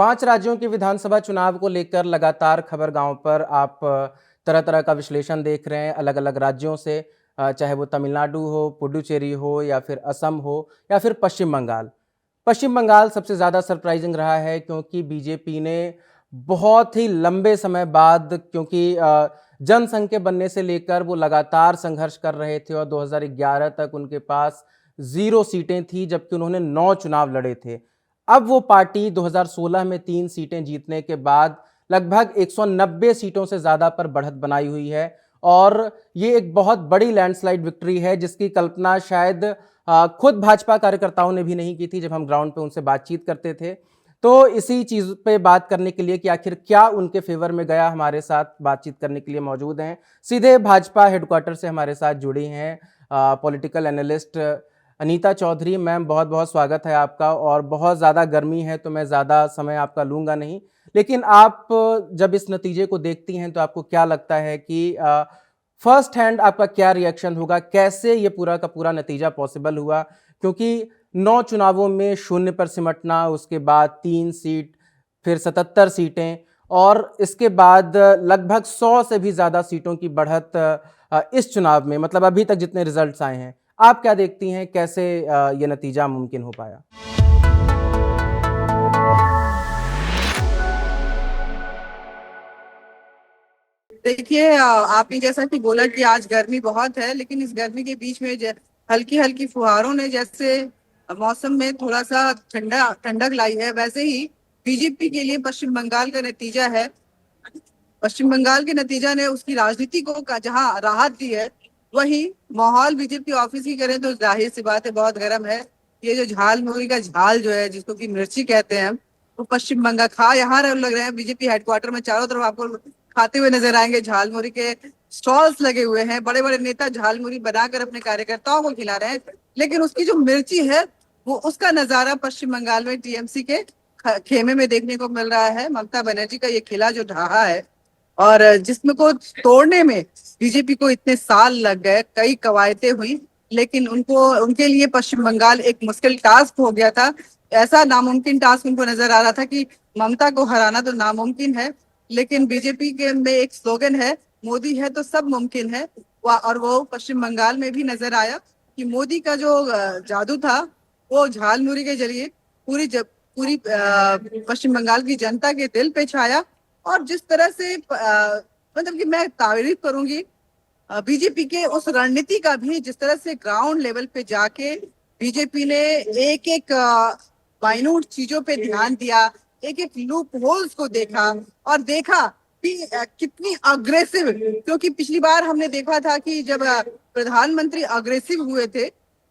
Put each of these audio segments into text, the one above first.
5 राज्यों के विधानसभा चुनाव को लेकर लगातार खबरगांव पर आप तरह-तरह का विश्लेषण देख रहे हैं, अलग-अलग राज्यों से चाहे वो तमिलनाडु हो, पुडुचेरी हो या फिर असम हो या फिर पश्चिम बंगाल। पश्चिम बंगाल सबसे ज़्यादा सरप्राइजिंग रहा है क्योंकि बीजेपी ने बहुत ही लंबे समय बाद क्योंकि जनसंघ के बनने से लेकर वो लगातार संघर्ष कर रहे थे और 2011 तक उनके पास 0 सीटें थी जबकि उन्होंने 9 चुनाव लड़े थे। अब वो पार्टी 2016 में 3 सीटें जीतने के बाद लगभग 190 सीटों से ज़्यादा पर बढ़त बनाई हुई है और ये एक बहुत बड़ी लैंडस्लाइड विक्ट्री है जिसकी कल्पना शायद खुद भाजपा कार्यकर्ताओं ने भी नहीं की थी जब हम ग्राउंड पे उनसे बातचीत करते थे। तो इसी चीज़ पे बात करने के लिए कि आखिर क्या उनके फेवर में गया, हमारे साथ बातचीत करने के लिए मौजूद हैं। सीधे भाजपा हेडक्वार्टर से हमारे साथ जुड़ी हैं political analyst Anita Chaudhary. Ma'am, बहुत-बहुत स्वागत है आपका और बहुत ज़्यादा गर्मी है तो मैं ज़्यादा समय आपका लूँगा नहीं। लेकिन आप जब इस नतीजे को देखती हैं तो आपको क्या लगता है कि फर्स्ट हैंड आपका क्या रिएक्शन होगा? कैसे ये पूरा का पूरा नतीजा पॉसिबल हुआ? क्योंकि 9 चुनावों में शून्य पर सिमटना, उसके बाद 3 सीट, फिर 77 सीटें और इसके बाद लगभग 100 से भी ज़्यादा सीटों की बढ़त इस चुनाव में, मतलब अभी तक जितने रिजल्ट्स आए हैं। आप क्या देखती हैं, कैसे ये नतीजा मुमकिन हो पाया? देखिए, आपने जैसा कि बोला कि आज गर्मी बहुत है, लेकिन इस गर्मी के बीच में हल्की हल्की फुहारों ने जैसे मौसम में थोड़ा सा ठंडक लाई है, वैसे ही बीजेपी के लिए पश्चिम बंगाल का नतीजा है। पश्चिम बंगाल के नतीजा ने उसकी राजनीति को जहां राहत दी है, वही माहौल बीजेपी ऑफिस की करें तो जाहिर सी बात है बहुत गर्म है। ये जो झाल मुरही का झाल जो है, जिसको कि मिर्ची कहते हैं, वो पश्चिम बंगाल यहाँ लग रहे हैं। बीजेपी हेडक्वार्टर में चारों तरफ आपको खाते हुए नजर आएंगे। झालमुरी के स्टॉल्स लगे हुए हैं, बड़े बड़े नेता झालमुरी बनाकर अपने कार्यकर्ताओं को खिला रहे हैं, लेकिन उसकी जो मिर्ची है वो उसका नजारा पश्चिम बंगाल में टीएमसी के खेमे में देखने को मिल रहा है। ममता बनर्जी का ये किला जो ढहा है और जिसमें को तोड़ने में बीजेपी को इतने साल लग गए, कई कवायतें हुई, लेकिन उनके लिए पश्चिम बंगाल एक मुश्किल टास्क हो गया था। ऐसा नामुमकिन टास्क उनको नजर आ रहा था कि ममता को हराना तो नामुमकिन है, लेकिन बीजेपी के में एक स्लोगन है, मोदी है तो सब मुमकिन है। और वो पश्चिम बंगाल में भी नजर आया कि मोदी का जो जादू था वो झालमुरी के जरिए पूरी पश्चिम बंगाल की जनता के दिल पे छाया। और जिस तरह से मतलब कि मैं तारीफ करूंगी बीजेपी के उस रणनीति का भी, जिस तरह से ग्राउंड लेवल पे जाके बीजेपी ने एक एक माइन्यूट चीजों पे ध्यान दिया, एक एक लूप होल्स को देखा और देखा कि कितनी अग्रेसिव, क्योंकि पिछली बार हमने देखा था कि जब प्रधानमंत्री अग्रेसिव हुए थे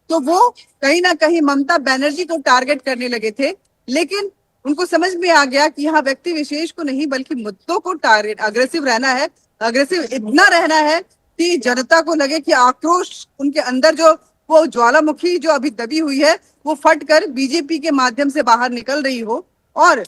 तो वो कहीं ना कहीं ममता बनर्जी को टारगेट करने लगे थे, लेकिन उनको समझ में आ गया कि यहाँ व्यक्ति विशेष को नहीं बल्कि मुद्दों को टारगेट अग्रेसिव रहना है। अग्रेसिव इतना रहना है कि जनता को लगे कि आक्रोश उनके अंदर जो वो ज्वालामुखी जो अभी दबी हुई है वो फट कर बीजेपी के माध्यम से बाहर निकल रही हो। और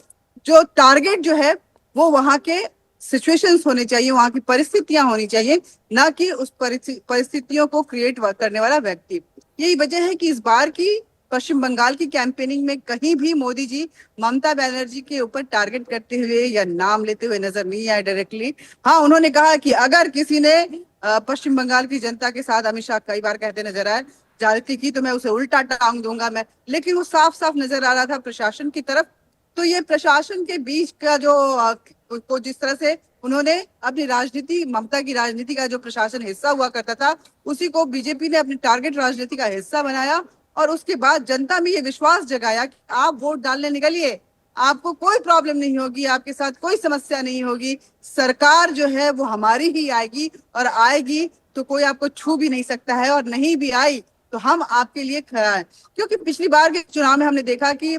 जो टारगेट जो है वो वहां के सिचुएशंस होने चाहिए, वहां की परिस्थितियां होनी चाहिए, ना कि उस परिस्थितियों को क्रिएट करने वाला व्यक्ति। यही वजह है कि इस बार की पश्चिम बंगाल की कैंपेनिंग में कहीं भी मोदी जी ममता बनर्जी के ऊपर टारगेट करते हुए या नाम लेते हुए नजर नहीं आए डायरेक्टली। हाँ, उन्होंने कहा कि अगर किसी ने पश्चिम बंगाल की जनता के साथ, अमित शाह कई बार कहते नजर आए, ज्यादती की तो मैं उसे उल्टा टांग दूंगा मैं, लेकिन वो साफ साफ नजर आ रहा था प्रशासन की तरफ। तो ये प्रशासन के बीच का जो को जिस तरह से उन्होंने अपनी राजनीति, ममता की राजनीति का जो प्रशासन हिस्सा हुआ करता था, उसी को बीजेपी ने अपनी टारगेट राजनीति का हिस्सा बनाया और उसके बाद जनता में ये विश्वास जगाया कि आप वोट डालने निकलिए, आपको कोई प्रॉब्लम नहीं होगी, आपके साथ कोई समस्या नहीं होगी, सरकार जो है वो हमारी ही आएगी और आएगी तो कोई आपको छू भी नहीं सकता है, और नहीं भी आई तो हम आपके लिए खड़ा है। क्योंकि पिछली बार के चुनाव में हमने देखा कि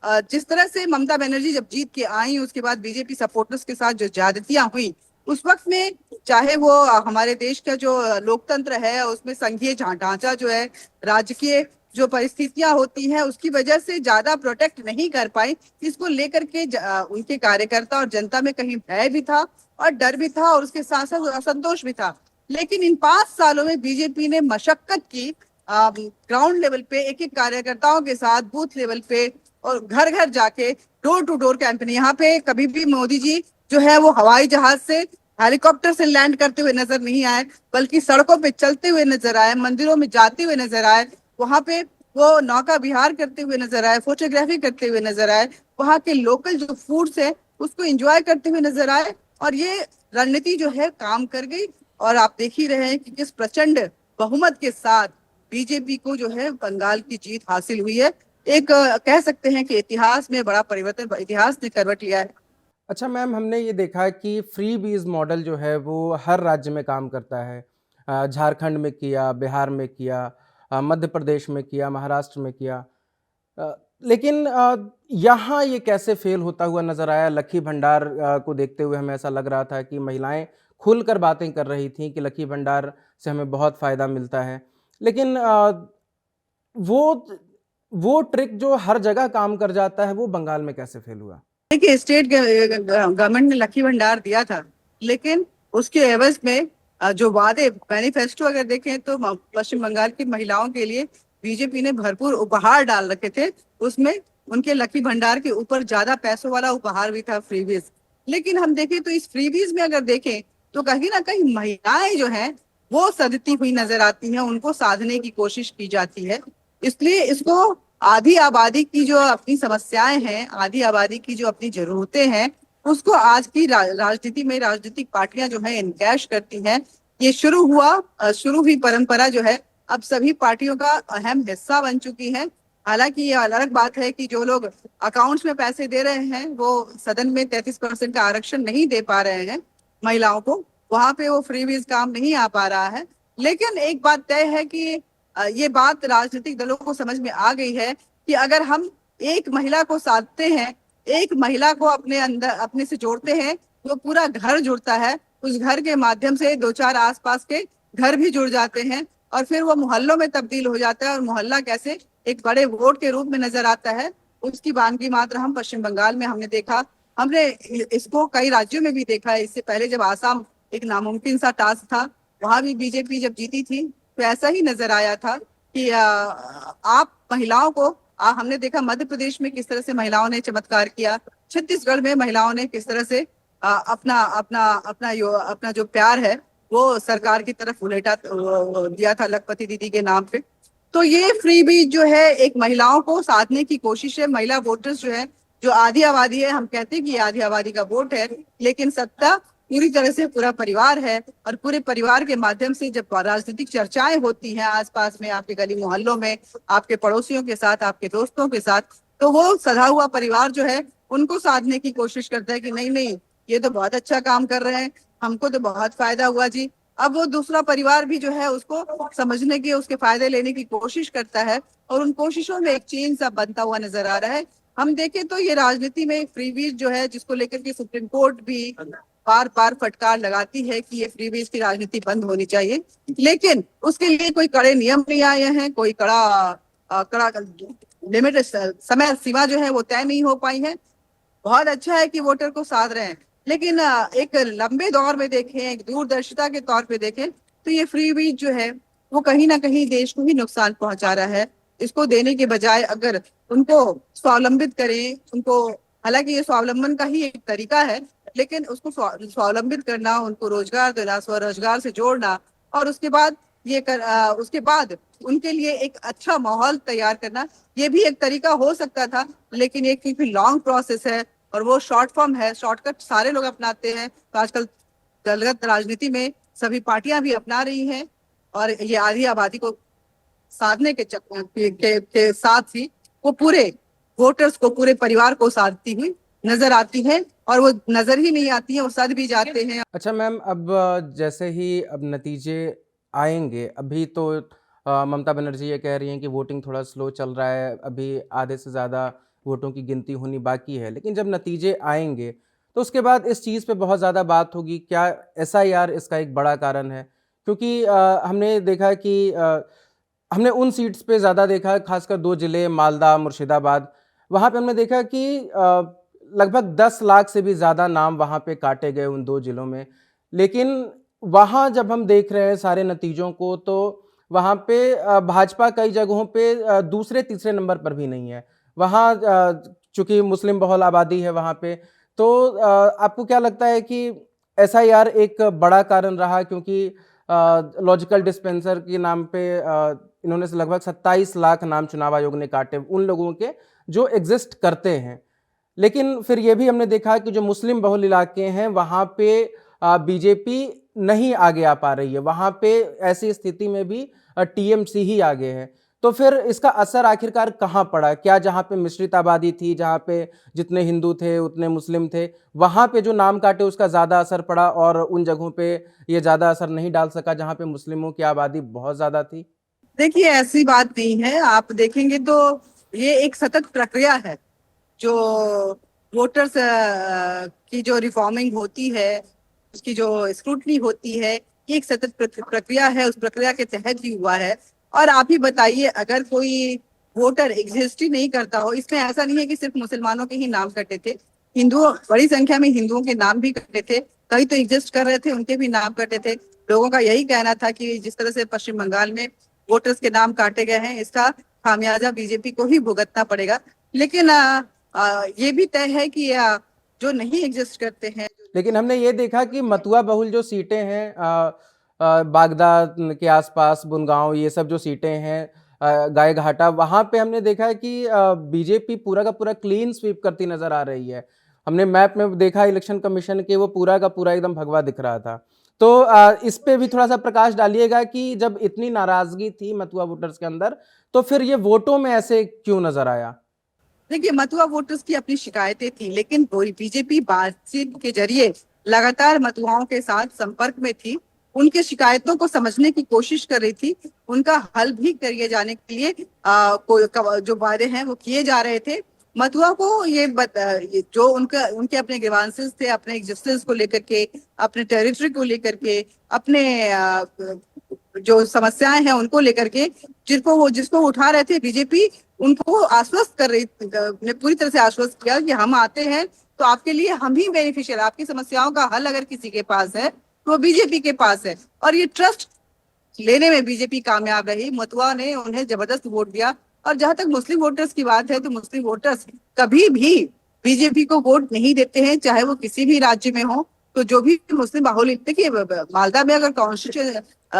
जिस तरह से ममता बनर्जी जब जीत के आई, उसके बाद बीजेपी सपोर्टर्स के साथ जो ज्यादतियां हुई, उस वक्त में चाहे वो हमारे देश का जो लोकतंत्र है उसमें संघीय ढांचा जो है, राजकीय जो परिस्थितियां होती हैं उसकी वजह से ज्यादा प्रोटेक्ट नहीं कर पाई, इसको लेकर के उनके कार्यकर्ता और जनता में कहीं भय भी था और डर भी था और उसके साथ साथ असंतोष भी था। लेकिन इन 5 सालों में बीजेपी ने मशक्कत की ग्राउंड लेवल पे एक एक कार्यकर्ताओं के साथ बूथ लेवल पे और घर घर जाके डोर टू डोर कैंपेन। यहाँ पे कभी भी मोदी जी जो है वो हवाई जहाज से हेलीकॉप्टर से लैंड करते हुए नजर नहीं आए, बल्कि सड़कों पे चलते हुए नजर आए, मंदिरों में जाते हुए नजर आए, वहां पे वो नौका विहार करते हुए नजर आए, फोटोग्राफी करते हुए नजर आए, वहां के लोकल जो फूड्स है उसको एंजॉय करते हुए नजर आए। और ये रणनीति जो है काम कर गई। और आप देख ही रहे हैं कि किस प्रचंड बहुमत के साथ बीजेपी को जो है बंगाल की जीत हासिल हुई है। एक कह सकते हैं कि इतिहास में बड़ा परिवर्तन, इतिहास ने करवट लिया है। अच्छा मैम, हमने ये देखा कि फ्री बीज मॉडल जो है वो हर राज्य में काम करता है। झारखंड में किया, बिहार में किया, मध्य प्रदेश में किया, महाराष्ट्र में किया। अ, लेकिन यहाँ ये कैसे फेल होता हुआ नजर आया? लक्की भंडार को देखते हुए हमें ऐसा लग रहा था कि महिलाएं खुलकर बातें कर रही थीं कि लक्की भंडार से हमें बहुत फायदा मिलता है। लेकिन वो वो ट्रिक जो हर जगह काम कर जाता है, वो बंगाल में कैसे फेल हुआ? देखिए, स्टेट गवर्नमेंट ने लकी भंडार दिया था, लेकिन उसके एवज में जो वादे मैनिफेस्टो अगर देखें तो पश्चिम बंगाल की महिलाओं के लिए बीजेपी ने भरपूर उपहार डाल रखे थे। उसमें उनके लकी भंडार के ऊपर ज्यादा पैसों वाला उपहार भी था, फ्रीबीज। लेकिन हम देखें तो इस फ्रीबीज में अगर देखें तो कहीं ना कहीं महिलाएं जो हैं वो सदती हुई नजर आती हैं, उनको साधने की कोशिश की जाती है। इसलिए इसको आधी आबादी की जो अपनी समस्याएं हैं, आधी आबादी की जो अपनी जरूरतें हैं, उसको आज की राजनीति में राजनीतिक पार्टियां जो है इनकैश करती हैं। ये शुरू हुई परंपरा जो है अब सभी पार्टियों का अहम हिस्सा बन चुकी है। हालांकि ये अलग बात है कि जो लोग अकाउंट्स में पैसे दे रहे हैं वो सदन में 33% का आरक्षण नहीं दे पा रहे हैं महिलाओं को, वहां पे वो फ्रीबीज काम नहीं आ पा रहा है। लेकिन एक बात तय है कि ये बात राजनीतिक दलों को समझ में आ गई है कि अगर हम एक महिला को साधते हैं, एक महिला को अपने अंदर अपने से जोड़ते हैं, तो पूरा घर जुड़ता है। उस घर के माध्यम से दो चार आसपास के घर भी जुड़ जाते हैं और फिर वो मोहल्लों में तब्दील हो जाता है। और मोहल्ला कैसे एक बड़े वोट के रूप में नजर आता है, उसकी वानगी मात्र हम पश्चिम बंगाल में हमने देखा। हमने इसको कई राज्यों में भी देखा है। इससे पहले जब आसाम एक नामुमकिन सा टास्क था, वहां भी बीजेपी जब जीती थी तो ऐसा ही नजर आया था कि आप महिलाओं को हमने देखा मध्य प्रदेश में किस तरह से महिलाओं ने चमत्कार किया, छत्तीसगढ़ में महिलाओं ने किस तरह से अपना अपना अपना जो प्यार है वो सरकार की तरफ उलेटा दिया था लखपति दीदी के नाम पे। तो ये फ्री बीज जो है एक महिलाओं को साधने की कोशिश है। महिला वोटर्स जो है, जो आधी आबादी है, हम कहते हैं कि ये आधी आबादी का वोट है, लेकिन सत्ता पूरी तरह से पूरा परिवार है। और पूरे परिवार के माध्यम से जब राजनीतिक चर्चाएं होती हैं आसपास में, आपके गली मोहल्लों में, आपके पड़ोसियों के साथ, आपके दोस्तों के साथ, तो वो सधा हुआ परिवार जो है उनको साधने की कोशिश करता है कि नहीं नहीं, ये तो बहुत अच्छा काम कर रहे हैं, हमको तो बहुत फायदा हुआ जी। अब वो दूसरा परिवार भी जो है उसको समझने की, उसके फायदे लेने की कोशिश करता है और उन कोशिशों में एक चेन सा बनता हुआ नजर आ रहा है। हम देखें तो ये राजनीति में फ्रीबीज जो है, जिसको लेकर के सुप्रीम कोर्ट भी बार बार फटकार लगाती है कि ये फ्रीबीज की राजनीति बंद होनी चाहिए, लेकिन उसके लिए कोई कड़े नियम नहीं आए हैं, कोई कड़ा लिमिट समय सीमा जो है वो तय नहीं हो पाई है। बहुत अच्छा है कि वोटर को साध रहे हैं, लेकिन एक लंबे दौर में देखें, एक दूरदर्शिता के तौर पे देखें तो ये फ्री बीज जो है वो कहीं ना कहीं देश को ही नुकसान पहुंचा रहा है। इसको देने के बजाय अगर उनको स्वावलंबित करें, उनको, हालांकि ये स्वावलंबन का ही एक तरीका है, लेकिन उसको स्वावलंबित करना, उनको रोजगार देना, स्वरोजगार से जोड़ना, और उसके बाद उनके लिए एक अच्छा माहौल तैयार करना, ये भी एक तरीका हो सकता था। लेकिन ये क्योंकि लॉन्ग प्रोसेस है और वो शॉर्ट फॉर्म है, शॉर्टकट सारे लोग अपनाते हैं, तो आजकल दलगत राजनीति में सभी पार्टियां भी अपना रही हैं और ये आधी आबादी को साधने के साथ ही वो पूरे वोटर्स को, पूरे परिवार को साधती हुई नजर आती है। और वो नजर ही नहीं आती है, वो सद भी जाते हैं। अच्छा मैम, अब जैसे ही अब नतीजे आएंगे, अभी तो ममता बनर्जी ये कह रही हैं कि वोटिंग थोड़ा स्लो चल रहा है, अभी आधे से ज़्यादा वोटों की गिनती होनी बाकी है, लेकिन जब नतीजे आएंगे तो उसके बाद इस चीज़ पे बहुत ज़्यादा बात होगी, क्या एसआईआर इसका एक बड़ा कारण है? क्योंकि हमने देखा कि हमने उन सीट्स पे ज़्यादा देखा है, खासकर दो जिले मालदा, मुर्शिदाबाद, वहाँ पे हमने देखा कि लगभग 10 लाख से भी ज़्यादा नाम वहाँ पे काटे गए उन दो जिलों में। लेकिन वहाँ जब हम देख रहे हैं सारे नतीजों को, तो वहाँ पे भाजपा कई जगहों पे दूसरे तीसरे नंबर पर भी नहीं है। वहाँ चूंकि मुस्लिम बहुल आबादी है वहाँ पे, तो आपको क्या लगता है कि एसआईआर एक बड़ा कारण रहा, क्योंकि लॉजिकल डिस्पेंसर के नाम पे इन्होंने से लगभग 27 लाख नाम चुनाव आयोग ने काटे उन लोगों के जो एग्जिस्ट करते हैं। लेकिन फिर ये भी हमने देखा कि जो मुस्लिम बहुल इलाके हैं वहां पे बीजेपी नहीं आगे आ पा रही है, वहां पे ऐसी स्थिति में भी टीएमसी ही आगे है। तो फिर इसका असर आखिरकार कहाँ पड़ा? क्या जहां पे मिश्रित आबादी थी, जहां पे जितने हिंदू थे उतने मुस्लिम थे, वहां पे जो नाम काटे उसका ज्यादा असर पड़ा, और उन जगहों पे ये ज्यादा असर नहीं डाल सका जहां पे मुस्लिमों की आबादी बहुत ज्यादा थी? देखिए, ऐसी बात नहीं है। आप देखेंगे तो ये एक सतत प्रक्रिया है। जो वोटर्स की जो रिफॉर्मिंग होती है, उसकी जो स्क्रूटनी होती है, ये एक सतत प्रक्रिया है। उस प्रक्रिया के तहत ही हुआ है। और आप ही बताइए, अगर कोई वोटर एग्जिस्ट ही नहीं करता हो, इसमें ऐसा नहीं है कि सिर्फ मुसलमानों के ही नाम कटे थे, हिंदुओं, बड़ी संख्या में हिंदुओं के नाम भी कटे थे। कई तो एग्जिस्ट कर रहे थे, उनके भी नाम कटे थे। लोगों का यही कहना था कि जिस तरह से पश्चिम बंगाल में वोटर्स के नाम काटे गए हैं, इसका खामियाजा बीजेपी को ही भुगतना पड़ेगा। लेकिन ये भी तय है कि जो नहीं एग्जिस्ट करते हैं। लेकिन हमने ये देखा कि मथुआ बहुल जो सीटें हैं, बागदा के आसपास, बुनगांव, ये सब जो सीटें हैं, गाय घाटा, वहां पे हमने देखा है कि बीजेपी पूरा का पूरा क्लीन स्वीप करती नजर आ रही है। हमने मैप में देखा इलेक्शन कमीशन के, वो पूरा का पूरा एकदम भगवा दिख रहा था। तो इस पे भी थोड़ा सा प्रकाश डालिएगा कि जब इतनी नाराजगी थी मथुआ वोटर्स के अंदर, तो फिर ये वोटों में ऐसे क्यों नजर आया? देखिए, मथुआ वोटर्स की अपनी शिकायतें थी, लेकिन बीजेपी बातचीत के जरिए लगातार मथुआओं के साथ संपर्क में थी। उनके शिकायतों को समझने की कोशिश कर रही थी। उनका हल भी किए जाने के लिए जो वादे हैं वो किए जा रहे थे। मथुआ को ये जो उनका उनके अपने ग्रीवांसेस थे, अपने एग्जिस्टेंस को लेकर के, अपने टेरिटरी को लेकर के, अपने जो समस्याएं हैं उनको लेकर के, जिसको उठा रहे थे, बीजेपी उनको आश्वस्त कर रही, ने पूरी तरह से आश्वस्त किया कि हम आते हैं तो आपके लिए हम ही बेनिफिशियल, आपकी समस्याओं का हल अगर किसी के पास है तो वो बीजेपी के पास है। और ये ट्रस्ट लेने में बीजेपी कामयाब रही। मथुआ ने उन्हें जबरदस्त वोट दिया। और जहां तक मुस्लिम वोटर्स की बात है, तो मुस्लिम वोटर्स कभी भी बीजेपी को वोट नहीं देते हैं, चाहे वो किसी भी राज्य में हो। तो जो भी मुस्लिम बाहुल्य, देखिए मालदा में अगर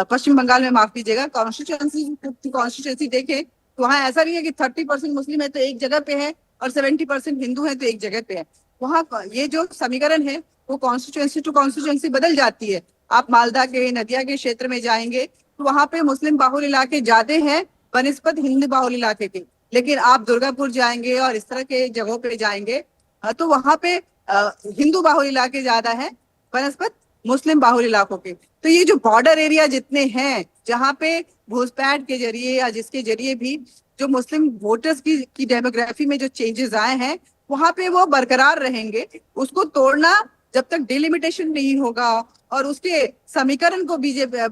पश्चिम बंगाल में, माफ कीजिएगा, कॉन्स्टिट्यूंसी देखें तो वहाँ ऐसा नहीं है कि 30% मुस्लिम है तो एक जगह पे है और 70% हिंदू है तो एक जगह पे है। वहाँ ये जो समीकरण है वो कॉन्स्टिट्यूंसी टू कॉन्स्टिट्यूंसी बदल जाती है। आप मालदा के, नदिया के क्षेत्र में जाएंगे तो वहाँ पे मुस्लिम बाहुल इलाके ज्यादा हैं बनिस्बत हिंदू बाहुल इलाके के। लेकिन आप दुर्गापुर जाएंगे और इस तरह के जगहों पे जाएंगे तो वहाँ पे हिंदू बाहुल इलाके ज्यादा है बनिस्बत मुस्लिम बाहुल इलाकों के। तो ये जो बॉर्डर एरिया जितने हैं, जहाँ पे घुसपैठ के जरिए या जिसके जरिए भी जो मुस्लिम वोटर्स की डेमोग्राफी में जो चेंजेस आए हैं, वहां पे वो बरकरार रहेंगे। उसको तोड़ना जब तक डिलिमिटेशन नहीं होगा और उसके समीकरण को बीजेपी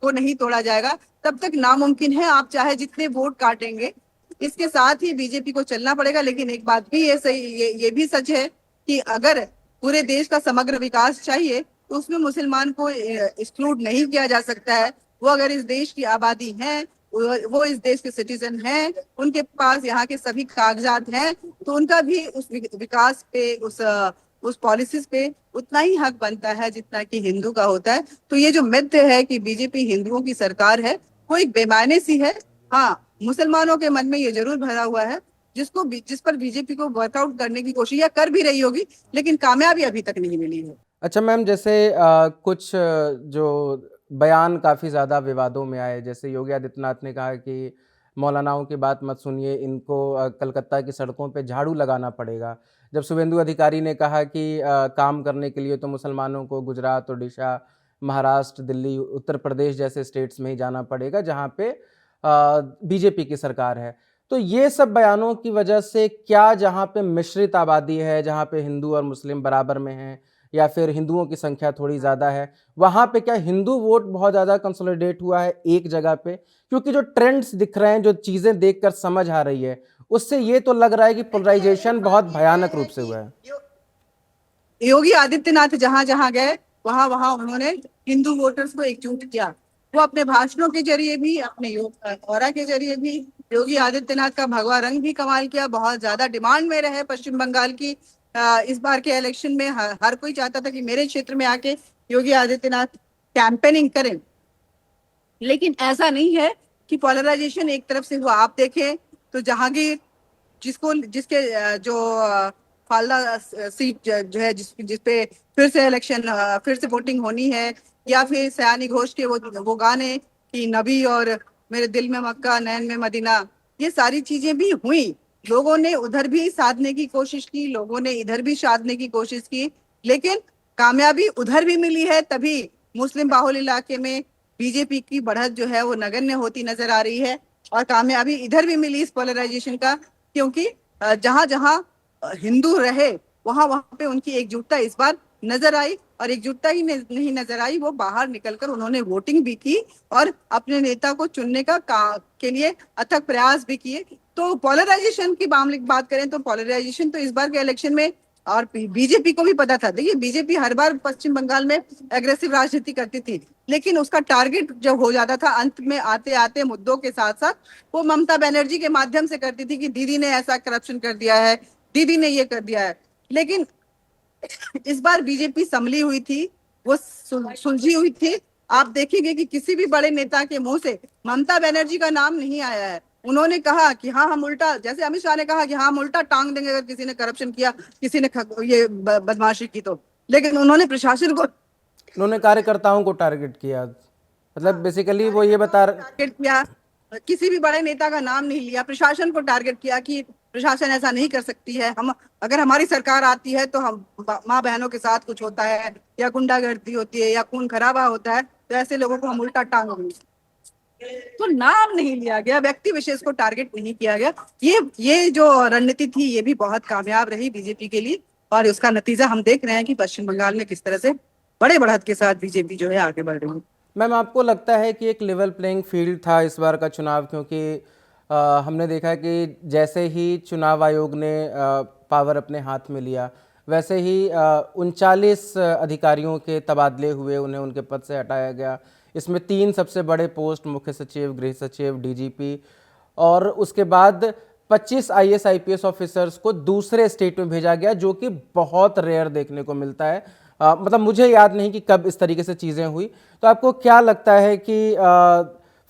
को नहीं तोड़ा जाएगा, तब तक नामुमकिन है। आप चाहे जितने वोट काटेंगे, इसके साथ ही बीजेपी को चलना पड़ेगा। लेकिन एक बात भी ये सही, ये भी सच है कि अगर पूरे देश का समग्र विकास चाहिए तो उसमें मुसलमान को एक्सक्लूड नहीं किया जा सकता है। वो अगर इस देश की आबादी है, वो इस देश के सिटीजन हैं, उनके पास यहाँ के सभी कागजात हैं, तो उनका भी उस विकास पे, उस पॉलिसीज पे उतना ही हक बनता है जितना कि हिंदू का होता है। तो ये जो मिथ है कि बीजेपी हिंदुओं की सरकार है, वो एक बेमायने सी है। हाँ, मुसलमानों के मन में ये जरूर भरा हुआ है, जिस पर बीजेपी को वर्कआउट करने की कोशिश या कर भी रही होगी, लेकिन कामयाबी अभी तक नहीं मिली है। अच्छा मैम, जैसे कुछ जो बयान काफ़ी ज़्यादा विवादों में आए, जैसे योगी आदित्यनाथ ने कहा कि मौलानाओं की बात मत सुनिए, इनको कलकत्ता की सड़कों पे झाड़ू लगाना पड़ेगा। जब शुभेंदु अधिकारी ने कहा कि काम करने के लिए तो मुसलमानों को गुजरात, ओडिशा, महाराष्ट्र, दिल्ली, उत्तर प्रदेश जैसे स्टेट्स में ही जाना पड़ेगा जहाँ पे बीजेपी की सरकार है। तो ये सब बयानों की वजह से क्या जहाँ पे मिश्रित आबादी है, जहाँ पे हिंदू और मुस्लिम बराबर में हैं, या फिर हिंदुओं की संख्या थोड़ी ज़्यादा है, वहाँ पे क्या हिंदू वोट बहुत ज़्यादा कंसोलिडेट हुआ है एक जगह पे? क्योंकि जो ट्रेंड्स दिख रहे हैं, जो चीज़ें देखकर समझ आ रही है, उससे ये तो लग रहा है कि पोलराइजेशन बहुत भयानक रूप से हुआ है। योगी आदित्यनाथ जहां जहां गए, वहां वहां उन्होंने हिंदू वोटर्स को एकजुट किया। वो अपने भाषणों के जरिए भी, अपने ऑरा के जरिए भी, योगी आदित्यनाथ का भगवा रंग भी कमाल किया, बहुत ज्यादा डिमांड में रहे पश्चिम बंगाल की। इस बार के इलेक्शन में हर कोई चाहता था कि मेरे क्षेत्र में आके योगी आदित्यनाथ कैंपेनिंग करें, लेकिन ऐसा नहीं है कि पोलराइजेशन एक तरफ से हुआ। आप देखें तो जहांगीर, जिसको जिसके जो फालदा सीट जो है, जिस पे फिर से इलेक्शन, फिर से वोटिंग होनी है, या फिर सयानी घोष के वो गाने कि नबी और मेरे दिल में मक्का नैन में मदीना, ये सारी चीजें भी हुई। लोगों ने उधर भी साधने की कोशिश की, लोगों ने इधर भी साधने की कोशिश की, लेकिन कामयाबी उधर भी मिली है। तभी मुस्लिम बाहुल इलाके में बीजेपी की बढ़त जो है वो नगण्य होती नजर आ रही है, और कामयाबी इधर भी मिली इस पोलराइजेशन का, क्योंकि जहां जहां हिंदू रहे वहां वहां पे उनकी एकजुटता इस बार नजर आई। और एकजुटता ही नहीं नजर आई, वो बाहर निकलकर उन्होंने वोटिंग भी की और अपने नेता को चुनने के लिए अथक प्रयास भी किए। तो पोलराइजेशन की मामले की बात करें तो पोलराइजेशन तो इस बार के इलेक्शन में, और बीजेपी को भी पता था। देखिए, बीजेपी हर बार पश्चिम बंगाल में एग्रेसिव राजनीति करती थी, लेकिन उसका टारगेट जब हो जाता था अंत में आते आते मुद्दों के साथ साथ, वो ममता बनर्जी के माध्यम से करती थी कि दीदी ने ऐसा करप्शन कर दिया है, दीदी ने ये कर दिया है। लेकिन इस बार बीजेपी संभली हुई थी, वो सुलझी हुई थी। आप देखेंगे कि किसी भी बड़े नेता के मुंह से ममता बनर्जी का नाम नहीं आया है। उन्होंने कहा कि हाँ हम उल्टा, जैसे अमित शाह ने कहा कि हाँ हम उल्टा टांग देंगे अगर किसी ने करप्शन किया, किसी ने ये बदमाशी की तो। लेकिन उन्होंने प्रशासन को उन्होंने कार्यकर्ताओं को टारगेट किया, मतलब बेसिकली वो ये बता टारगेट किया, किसी भी बड़े नेता का नाम नहीं लिया, प्रशासन को टारगेट किया कि प्रशासन ऐसा नहीं कर सकती है, हम अगर हमारी सरकार आती है तो हम माँ बहनों के साथ कुछ होता है या गुंडागर्दी होती है या खून खराबा होता है तो ऐसे लोगों को हम उल्टा टांग देंगे। तो नाम नहीं लिया गया, व्यक्ति विशेष को टारगेट नहीं किया गया। ये जो रणनीति थी ये भी बहुत कामयाब रही बीजेपी के लिए, और उसका नतीजा हम देख रहे हैं कि पश्चिम बंगाल में किस तरह से बड़े बढ़त के साथ बीजेपी जो है आगे बढ़ रही है। मैम, आपको लगता है कि एक लेवल प्लेइंग फील्ड था इस बार का चुनाव? क्योंकि हमने देखा कि जैसे ही चुनाव आयोग ने पावर अपने हाथ में लिया, वैसे ही 39 अधिकारियों के तबादले हुए, उन्हें उनके पद से हटाया गया। इसमें 3 सबसे बड़े पोस्ट, मुख्य सचिव, गृह सचिव, डीजीपी, और उसके बाद 25 आईएएस आईपीएस ऑफिसर्स को दूसरे स्टेट में भेजा गया, जो कि बहुत रेयर देखने को मिलता है। मतलब मुझे याद नहीं कि कब इस तरीके से चीज़ें हुई। तो आपको क्या लगता है कि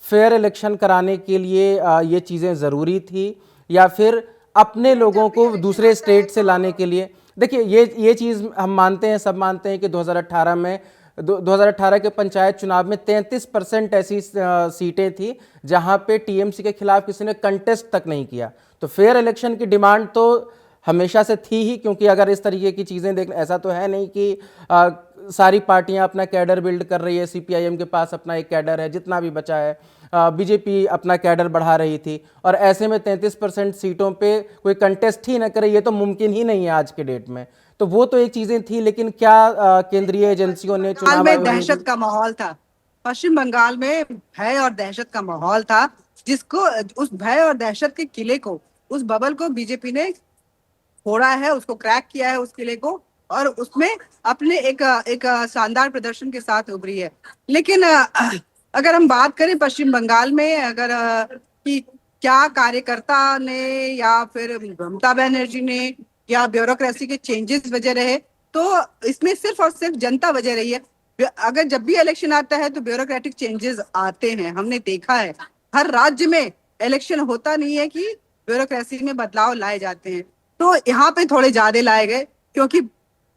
फेयर इलेक्शन कराने के लिए ये चीज़ें ज़रूरी थी, या फिर अपने लोगों को दूसरे स्टेट से लाने के लिए? देखिए, ये चीज़ हम मानते हैं, सब मानते हैं कि 2018 में 2018 के पंचायत चुनाव में 33% ऐसी सीटें थी जहां पे टीएमसी के खिलाफ किसी ने कंटेस्ट तक नहीं किया। तो फेयर इलेक्शन की डिमांड तो हमेशा से थी ही, क्योंकि अगर इस तरीके की चीज़ें देख, ऐसा तो है नहीं कि सारी पार्टियां अपना कैडर बिल्ड कर रही है। सीपीआईएम के पास अपना एक कैडर है जितना भी बचा है, बीजेपी अपना कैडर बढ़ा रही थी, और ऐसे में 33% सीटों पे कोई कंटेस्ट ही ना करे, ये तो मुमकिन ही नहीं है आज के डेट में। तो वो तो एक चीजें थी, लेकिन क्या केंद्रीय एजेंसियों ने, बंगाल चुनाव में आयोग ने दहशत का माहौल था, पश्चिम बंगाल में भय और दहशत का माहौल था, जिसको, उस भय और दहशत के किले को, उस बबल को बीजेपी ने फोड़ा है, उसको क्रैक किया है उस किले को, और उसमें अपने एक शानदार प्रदर्शन के साथ उभरी है। लेकिन अगर हम बात करें पश्चिम बंगाल में, अगर कि क्या कार्यकर्ता ने या फिर ममता बनर्जी ने या ब्यूरोक्रेसी के चेंजेस वजह रहे, तो इसमें सिर्फ और सिर्फ जनता वजह रही है। अगर जब भी इलेक्शन आता है तो ब्यूरोक्रेटिक चेंजेस आते हैं, हमने देखा है हर राज्य में इलेक्शन होता नहीं है कि ब्यूरोक्रेसी में बदलाव लाए जाते हैं। तो यहाँ पे थोड़े ज्यादा लाए गए, क्योंकि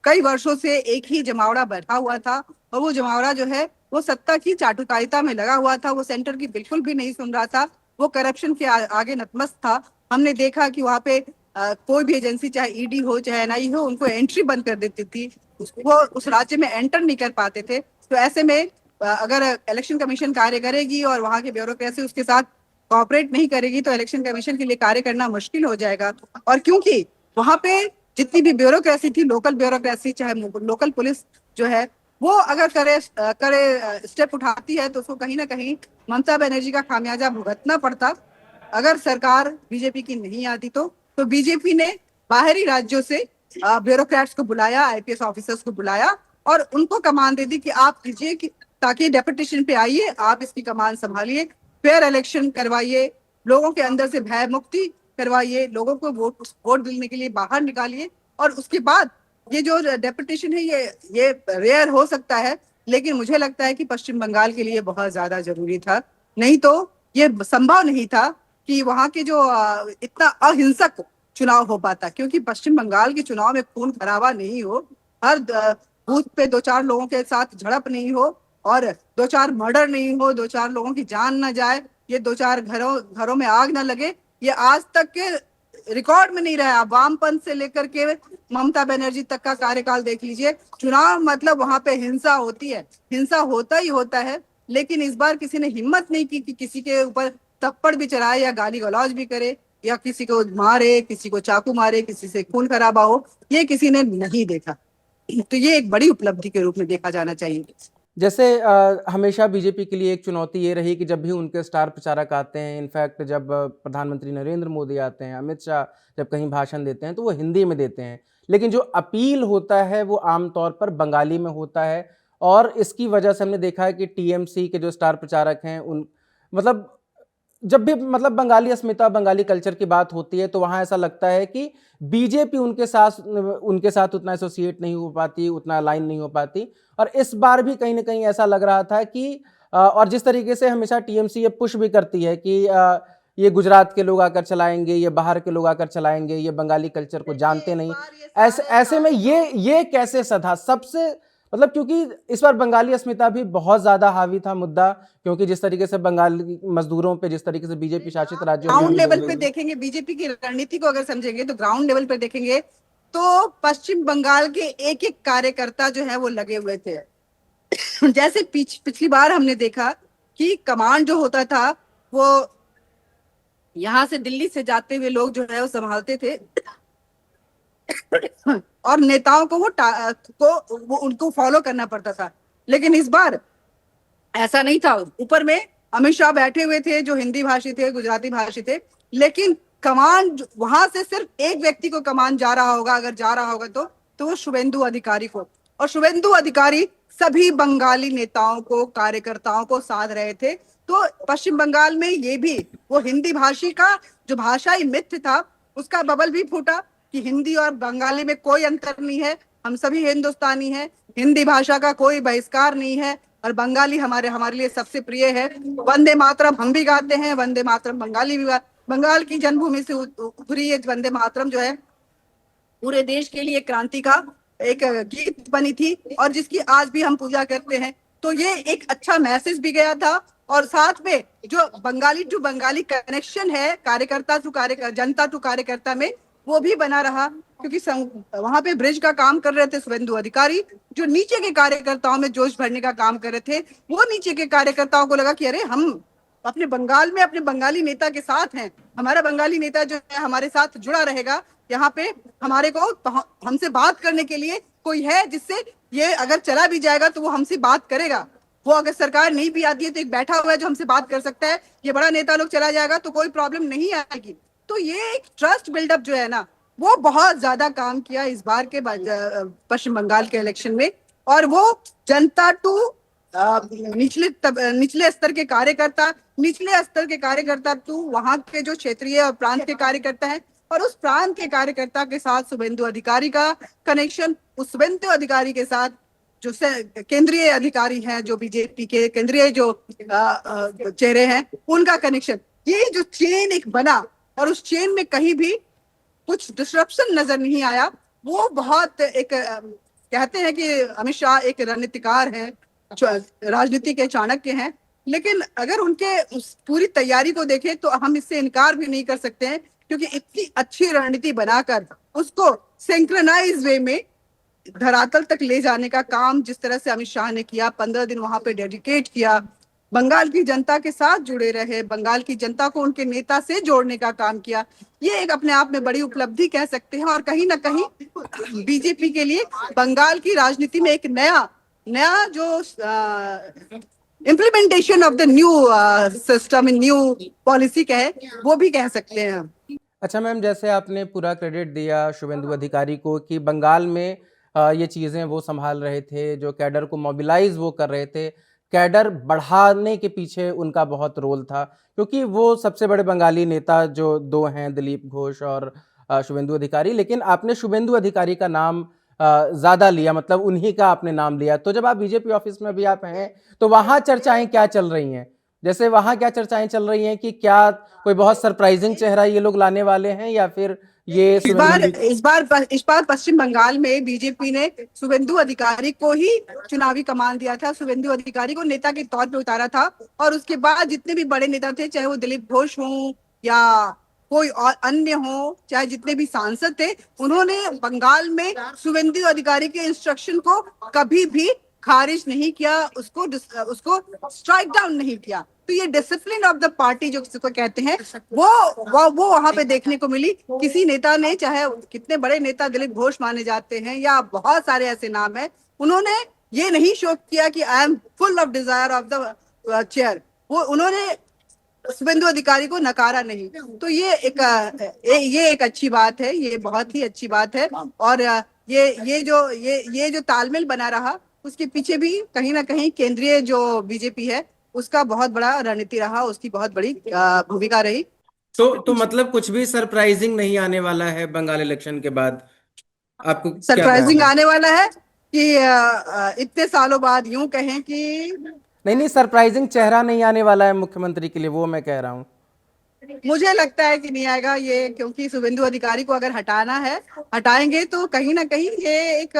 कई वर्षों से एक ही जमावड़ा बैठा हुआ था, और वो जमावड़ा जो है वो सत्ता की चाटुकारिता में लगा हुआ था, वो सेंटर की बिल्कुल भी नहीं सुन रहा था, वो करप्शन के आगे नतमस्त था। हमने देखा कि वहां पे कोई भी एजेंसी, चाहे ईडी हो चाहे एनआई हो, उनको एंट्री बंद कर देती थी, वो उस राज्य में एंटर नहीं कर पाते थे। तो ऐसे में अगर इलेक्शन कमीशन कार्य करेगी और वहां की ब्यूरोक्रेसी उसके साथ कॉपरेट नहीं करेगी तो इलेक्शन कमीशन के लिए कार्य करना मुश्किल हो जाएगा। और क्योंकि वहां पे जितनी भी ब्यूरोक्रेसी थी, लोकल ब्यूरोक्रेसी, चाहे लोकल पुलिस जो है, वो अगर करे स्टेप उठाती है तो उसको कहीं ना कहीं ममता बनर्जी का खामियाजा भुगतना पड़ता। अगर सरकार बीजेपी की नहीं आती तो बीजेपी ने बाहरी राज्यों से ब्यूरोक्रेट्स को बुलाया, आईपीएस ऑफिसर्स को बुलाया और उनको कमान दे दी कि आप कीजिए, ताकि डेपुटेशन पे आइए, आप इसकी कमान संभालिए, फेयर इलेक्शन करवाइए, लोगों के अंदर से भय मुक्ति करवाइए, लोगों को वोट वोट देने के लिए बाहर निकालिए। और उसके बाद ये जो डेपुटेशन है ये रेयर हो सकता है, लेकिन मुझे लगता है कि पश्चिम बंगाल के लिए बहुत ज्यादा जरूरी था। नहीं तो ये संभव नहीं था कि वहां के जो इतना अहिंसक चुनाव हो पाता, क्योंकि पश्चिम बंगाल के चुनाव में खून खराबा नहीं हो, हर बूथ पे दो चार लोगों के साथ झड़प नहीं हो, और दो चार मर्डर नहीं हो, दो चार लोगों की जान ना जाए, ये दो चार घरों में आग ना लगे, ये आज तक के रिकॉर्ड में नहीं रहा। वामपंथ से लेकर के ममता बनर्जी तक का कार्यकाल देख लीजिए। चुनाव मतलब वहां पे हिंसा होती है, हिंसा होता ही होता है, लेकिन इस बार किसी ने हिम्मत नहीं की कि किसी के ऊपर थप्पड़ भी चलाए या गाली गलौज भी करे या किसी को मारे, किसी को चाकू मारे, किसी से खून खराबा हो, ये किसी ने नहीं देखा। तो ये एक बड़ी उपलब्धि के रूप में देखा जाना चाहिए। जैसे हमेशा बीजेपी के लिए एक चुनौती ये रही कि जब भी उनके स्टार प्रचारक आते हैं, इनफैक्ट जब प्रधानमंत्री नरेंद्र मोदी आते हैं, अमित शाह जब कहीं भाषण देते हैं तो वो हिंदी में देते हैं, लेकिन जो अपील होता है वो आमतौर पर बंगाली में होता है। और इसकी वजह से हमने देखा है कि टीएमसी के जो स्टार प्रचारक हैं उन मतलब जब भी मतलब बंगाली अस्मिता, बंगाली कल्चर की बात होती है तो वहाँ ऐसा लगता है कि बीजेपी उनके साथ उतना एसोसिएट नहीं हो पाती, उतना अलाइन नहीं हो पाती। और इस बार भी कहीं न कहीं ऐसा लग रहा था कि और जिस तरीके से हमेशा टीएमसी ये पुश भी करती है कि ये गुजरात के लोग आकर चलाएँगे, ये बाहर के लोग आकर चलाएँगे, ये बंगाली कल्चर को जानते नहीं। ऐसे में ये कैसे सधा? सबसे मतलब क्योंकि इस बार बंगाली अस्मिता भी बहुत ज़्यादा हावी था मुद्दा, क्योंकि जिस तरीके से बंगाली मजदूरों पे जिस तरीके से बीजेपी शासित राज्यों में ग्राउंड हमले लेवल हुए पे हैं। देखेंगे, बीजेपी की रणनीति को अगर समझेंगे तो ग्राउंड लेवल पे देखेंगे तो पश्चिम बंगाल के एक एक कार्यकर्ता जो है वो लगे हुए थे। जैसे पिछली बार हमने देखा कि कमांड जो होता था वो यहाँ से दिल्ली से जाते हुए लोग जो है वो संभालते थे, और नेताओं को वो उनको फॉलो करना पड़ता था। लेकिन इस बार ऐसा नहीं था। ऊपर में अमित शाह बैठे हुए थे जो हिंदी भाषी थे, गुजराती भाषी थे, लेकिन कमान वहां से सिर्फ एक व्यक्ति को कमान जा रहा होगा, अगर जा रहा होगा तो वो शुभेंदु अधिकारी को। और शुभेंदु अधिकारी सभी बंगाली नेताओं को, कार्यकर्ताओं को साध रहे थे। तो पश्चिम बंगाल में ये भी वो हिंदी भाषी का जो भाषाई मित्र था उसका बबल भी फूटा कि हिंदी और बंगाली में कोई अंतर नहीं है, हम सभी हिंदुस्तानी हैं, हिंदी भाषा का कोई बहिष्कार नहीं है, और बंगाली हमारे हमारे लिए सबसे प्रिय है। वंदे मातरम हम भी गाते हैं, वंदे मातरम बंगाली भी बंगाल की जन्मभूमि से उभरी ये वंदे मातरम जो है पूरे देश के लिए क्रांति का एक गीत बनी थी, और जिसकी आज भी हम पूजा करते हैं। तो ये एक अच्छा मैसेज भी गया था, और साथ में जो बंगाली कनेक्शन है कार्यकर्ता टू कार्यकर्ता, जनता टू कार्यकर्ता में, वो भी बना रहा। क्योंकि वहां पे ब्रिज का काम कर रहे थे शुभेंदु अधिकारी, जो नीचे के कार्यकर्ताओं में जोश भरने का काम कर रहे थे। वो नीचे के कार्यकर्ताओं को लगा कि अरे हम अपने बंगाल में अपने बंगाली नेता के साथ हैं, हमारा बंगाली नेता जो है हमारे साथ जुड़ा रहेगा, यहाँ पे हमारे को हमसे बात करने के लिए कोई है जिससे ये अगर चला भी जाएगा तो वो हमसे बात करेगा। वो अगर सरकार नहीं भी आती है तो एक बैठा हुआ है जो हमसे बात कर सकता है, ये बड़ा नेता लोग चला जाएगा तो कोई प्रॉब्लम नहीं आएगी। तो ये एक ट्रस्ट बिल्डअप जो है ना, वो बहुत ज्यादा काम किया इस बार के पश्चिम बंगाल के इलेक्शन में। और वो जनता टू निचले स्तर के कार्यकर्ता, निचले स्तर के कार्यकर्ता टू वहां के जो क्षेत्रीय और प्रांत के कार्यकर्ता हैं, और उस प्रांत के कार्यकर्ता के साथ शुभेंदु अधिकारी का कनेक्शन, उस शुभेंदु अधिकारी के साथ जो केंद्रीय अधिकारी हैं, जो बीजेपी के केंद्रीय जो चेहरे हैं, उनका कनेक्शन, ये जो चेन एक बना, और उस चेन में कहीं भी कुछ डिस्ट्रप्शन नजर नहीं आया। वो बहुत एक कहते हैं कि अमित शाह एक रणनीतिकार हैं, राजनीति के चाणक्य हैं, लेकिन अगर उनके उस पूरी तैयारी को देखें तो हम इससे इनकार भी नहीं कर सकते हैं, क्योंकि इतनी अच्छी रणनीति बनाकर उसको सिंक्रोनाइज वे में धरातल तक ले जाने का काम जिस तरह से अमित शाह ने किया, 15 दिन वहां पे डेडिकेट किया, बंगाल की जनता के साथ जुड़े रहे, बंगाल की जनता को उनके नेता से जोड़ने का काम किया, ये एक अपने आप में बड़ी उपलब्धि कह सकते हैं। और कहीं ना कहीं बीजेपी के लिए बंगाल की राजनीति में एक नया जो implementation of the new system in new policy का है, वो भी कह सकते हैं हम। अच्छा मैम, जैसे आपने पूरा क्रेडिट दिया शुभेंदु अधिकारी को कि बंगाल में ये चीज़ें वो संभाल रहे थे, जो कैडर को मोबिलाइज वो कर रहे थे, कैडर बढ़ाने के पीछे उनका बहुत रोल था, क्योंकि वो सबसे बड़े बंगाली नेता जो 2 हैं, दिलीप घोष और शुभेंदु अधिकारी, लेकिन आपने शुभेंदु अधिकारी का नाम ज़्यादा लिया, मतलब उन्हीं का आपने नाम लिया। तो जब आप बीजेपी ऑफिस में भी आप हैं, तो वहाँ चर्चाएँ क्या चल रही हैं? जैसे वहाँ क्या चर्चाएँ चल रही हैं कि क्या कोई बहुत सरप्राइज़िंग चेहरा ये लोग लाने वाले हैं, या फिर ये इस शुभेंदु बार अधि इस बार पश्चिम बंगाल में बीजेपी ने शुभेंदु अधिकारी को ही चुनावी कमान दिया था, शुभेंदु अधिकारी को नेता के तौर पे उतारा था। और उसके बाद जितने भी बड़े नेता थे, चाहे वो दिलीप घोष हों या कोई और अन्य हो, चाहे जितने भी सांसद थे, उन्होंने बंगाल में शुभेंदु अधिकारी के इंस्ट्रक्शन को कभी भी खारिज नहीं किया, उसको स्ट्राइक डाउन नहीं किया। तो ये डिसिप्लिन ऑफ द पार्टी जो जिसको कहते हैं, वो वहां पे देखने को मिली। किसी नेता ने, चाहे कितने बड़े नेता दिलीप घोष माने जाते हैं या बहुत सारे ऐसे नाम हैं, उन्होंने ये नहीं शो किया कि I am full of desire of the chair. वो उन्होंने शुभेंदु अधिकारी को नकारा नहीं। तो ये एक अच्छी बात है, ये बहुत ही अच्छी बात है। और ये जो तालमेल बना रहा, उसके पीछे भी कहीं ना कहीं केंद्रीय जो बीजेपी है उसका बहुत बड़ा रणनीति रहा, उसकी बहुत बड़ी भूमिका रही। तो मतलब कुछ भी सरप्राइजिंग नहीं आने वाला है बंगाल इलेक्शन के बाद, आपको क्या सरप्राइजिंग ख्याल है? आने वाला है कि इतने सालों बाद यूं कहें कि नहीं नहीं, सरप्राइजिंग चेहरा नहीं आने वाला है मुख्यमंत्री के लिए, वो मैं कह रहा हूँ। मुझे लगता है कि नहीं आएगा ये, क्योंकि शुभेंदु अधिकारी को अगर हटाना है, हटाएंगे तो कहीं ना कहीं ये एक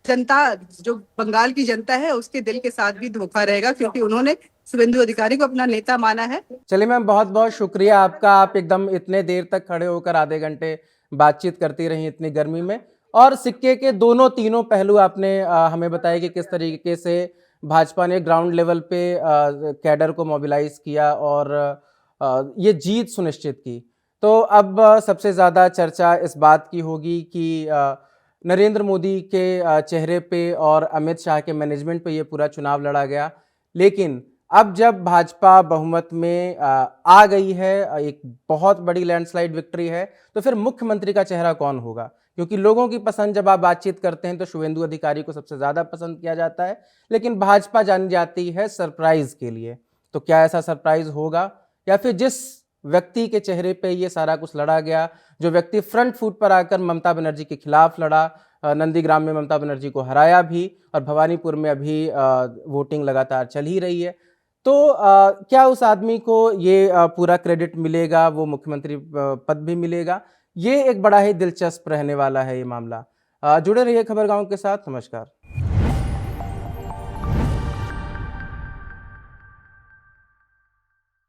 जनता, जो बंगाल की जनता है, उसके दिल के साथ भी धोखा रहेगा, क्योंकि उन्होंने शुभेंदु अधिकारी को अपना नेता माना है। चलिए मैम, बहुत बहुत शुक्रिया आपका, आप एकदम इतने देर तक खड़े होकर आधे घंटे बातचीत करती रही इतनी गर्मी में, और सिक्के के दोनों तीनों पहलू आपने हमें बताया कि किस तरीके से भाजपा ने ग्राउंड लेवल पे कैडर को मोबिलाइज किया और ये जीत सुनिश्चित की। तो अब सबसे ज़्यादा चर्चा इस बात की होगी कि नरेंद्र मोदी के चेहरे पे और अमित शाह के मैनेजमेंट पे ये पूरा चुनाव लड़ा गया, लेकिन अब जब भाजपा बहुमत में आ गई है, एक बहुत बड़ी लैंडस्लाइड विक्ट्री है, तो फिर मुख्यमंत्री का चेहरा कौन होगा? क्योंकि लोगों की पसंद, जब आप बातचीत करते हैं तो शुभेंदु अधिकारी को सबसे ज़्यादा पसंद किया जाता है, लेकिन भाजपा जानी जाती है सरप्राइज के लिए। तो क्या ऐसा सरप्राइज होगा, या फिर जिस व्यक्ति के चेहरे पे ये सारा कुछ लड़ा गया, जो व्यक्ति फ्रंट फुट पर आकर ममता बनर्जी के खिलाफ लड़ा, नंदीग्राम में ममता बनर्जी को हराया भी, और भवानीपुर में अभी वोटिंग लगातार चल ही रही है, तो क्या उस आदमी को ये पूरा क्रेडिट मिलेगा, वो मुख्यमंत्री पद भी मिलेगा? ये एक बड़ा ही दिलचस्प रहने वाला है ये मामला। जुड़े रहिए खबरगांव के साथ। नमस्कार।